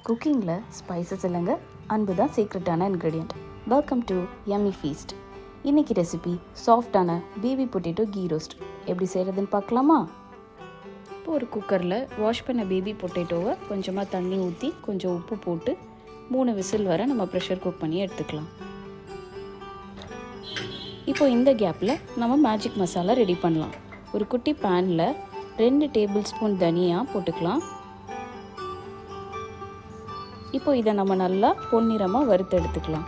குக்கிங்கில் ஸ்பைசஸ் இல்லைங்க, அன்பு தான் சீக்ரெட்டான ingredient. Welcome to yummy feast. இன்றைக்கி ரெசிபி சாஃப்டான பேபி பொட்டேட்டோ கீ ரோஸ்ட். எப்படி செய்கிறதுன்னு பார்க்கலாமா? இப்போ ஒரு குக்கரில் வாஷ் பண்ண பேபி பொட்டேட்டோவை கொஞ்சமாக தண்ணி ஊற்றி கொஞ்சம் உப்பு போட்டு 3 விசில் வர நம்ம ப்ரெஷர் குக் பண்ணி எடுத்துக்கலாம். இப்போ இந்த கேப்பில் நம்ம மேஜிக் மசாலா ரெடி பண்ணலாம். ஒரு குட்டி பேனில் 2 டேபிள் ஸ்பூன் தனியா போட்டுக்கலாம். இப்போ இதை நம்ம நல்லா பொன்னிறமாக வறுத்து எடுத்துக்கலாம்.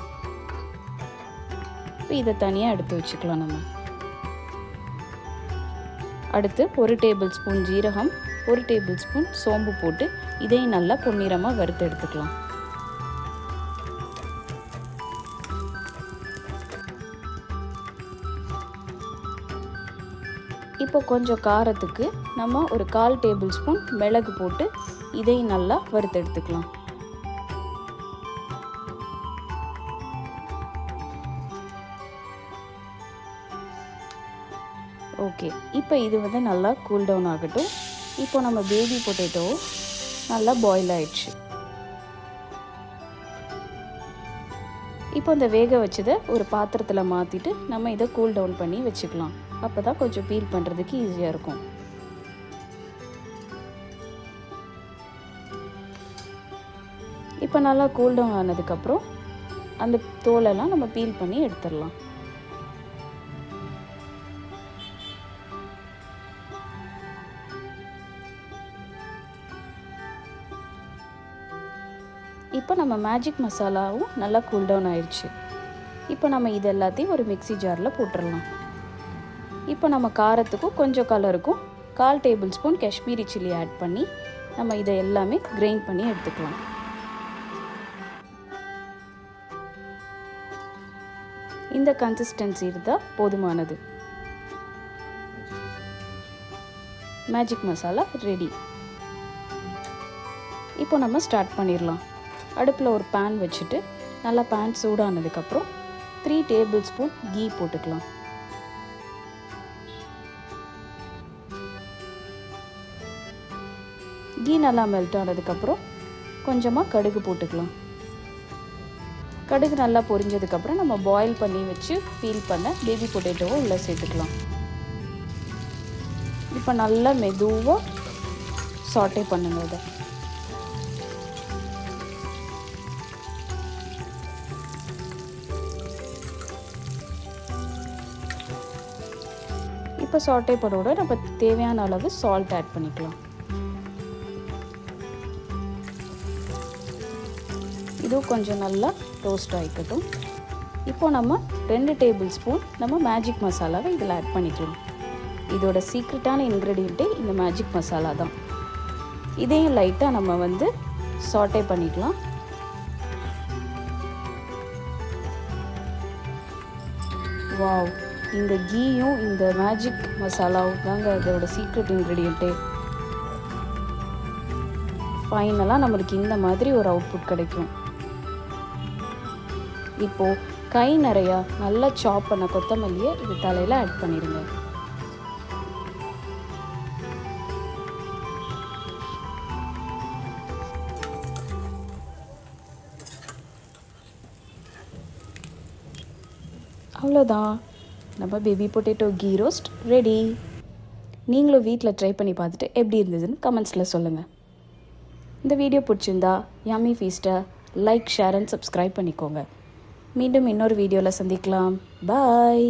இப்போ இதை தனியாக எடுத்து வச்சுக்கலாம். நம்ம அடுத்து 1 டேபிள் ஸ்பூன் ஜீரகம், 1 டேபிள் ஸ்பூன் சோம்பு போட்டு இதையும் நல்லா பொன்னிறமாக வறுத்து எடுத்துக்கலாம். இப்போ கொஞ்சம் காரத்துக்கு நம்ம ஒரு 1/4 டேபிள் ஸ்பூன் மிளகு போட்டு இதையும் நல்லா வறுத்து எடுத்துக்கலாம். ஓகே, இப்போ இது நல்லா கூல் டவுன் ஆகட்டும். இப்போ நம்ம பேபி பொட்டேட்டோ நல்லா பாயில் ஆயிடுச்சு. இப்போ இந்த வேக வச்சதை ஒரு பாத்திரத்தில் மாற்றிட்டு நம்ம இதை கூல் டவுன் பண்ணி வச்சுக்கலாம். அப்போ தான் கொஞ்சம் பீல் பண்ணுறதுக்கு ஈஸியாக இருக்கும். இப்போ நல்லா கூல் டவுன் ஆனதுக்கப்புறம் அந்த தோலெல்லாம் நம்ம பீல் பண்ணி எடுத்துடலாம். இப்போ நம்ம மேஜிக் மசாலாவும் நல்லா கூல் டவுன் ஆயிடுச்சு. இப்போ நம்ம இது எல்லாத்தையும் ஒரு மிக்ஸி ஜாரில் போட்டுடலாம். இப்போ நம்ம காரத்துக்கும் கொஞ்சம் கலருக்கும் 1/4 tablespoon Kashmiri chilli add பண்ணி நம்ம இதை எல்லாமே கிரைண்ட் பண்ணி எடுத்துக்கலாம். இந்த கன்சிஸ்டன்சி இருந்தால் போதுமானது. Magic masala ready. இப்போ நம்ம ஸ்டார்ட் பண்ணிடலாம். அடுப்பில் ஒரு பேன் வச்சுட்டு நல்லா பேன் சூடானதுக்கப்புறம் 3 டேபிள் ஸ்பூன் கீ போட்டுக்கலாம். கீ நல்லா மெல்ட் ஆனதுக்கப்புறம் கொஞ்சமாக கடுகு போட்டுக்கலாம். கடுகு நல்லா பொரிஞ்சதுக்கப்புறம் நம்ம பாயில் பண்ணி வச்சு பீல் பண்ண பேபி பொட்டேட்டோவை உள்ளே சேர்த்துக்கலாம். இப்போ நல்லா மெதுவாக சாட்டே பண்ணுங்க. இதை இப்போ சாட்டே பண்ணோட நம்ம தேவையான அளவு சால்ட் ஆட் பண்ணிக்கலாம். இதுவும் கொஞ்சம் நல்லா ரோஸ்ட் ஆகிக்கட்டும். இப்போ நம்ம 2 டேபிள் ஸ்பூன் நம்ம மேஜிக் மசாலாவை இதில் ஆட் பண்ணிக்கலாம். இதோட சீக்ரெட்டான இன்க்ரீடியண்ட்டே இந்த மேஜிக் மசாலா தான். இதையும் லைட்டாக நம்ம சாட்டே பண்ணிக்கலாம். வாவ், இந்த கீயும் இந்த மேஜிக் மசாலாவும் தாங்க அதோட சீக்ரெட் இன்க்ரீடியண்ட்டே. ஃபைனலாக நம்மளுக்கு இந்த மாதிரி ஒரு அவுட்புட் கிடைக்கும். இப்போது கை நிறையா நல்லா சாப் பண்ண கொத்தமல்லியை இது தலையில் ஆட் பண்ணிடுங்க. அவ்வளோதான், நம்ம baby potato key roast ready. நீங்களும் வீட்டில் ட்ரை பண்ணி பார்த்துட்டு எப்படி இருந்ததுன்னு கமெண்ட்ஸில் சொல்லுங்கள். இந்த வீடியோ பிடிச்சிருந்தா யம்மி ஃபீஸ்ட்டை லைக், ஷேர் அண்ட் சப்ஸ்கிரைப் பண்ணிக்கோங்க. மீண்டும் இன்னொரு வீடியோவில் சந்திக்கலாம். பாய்.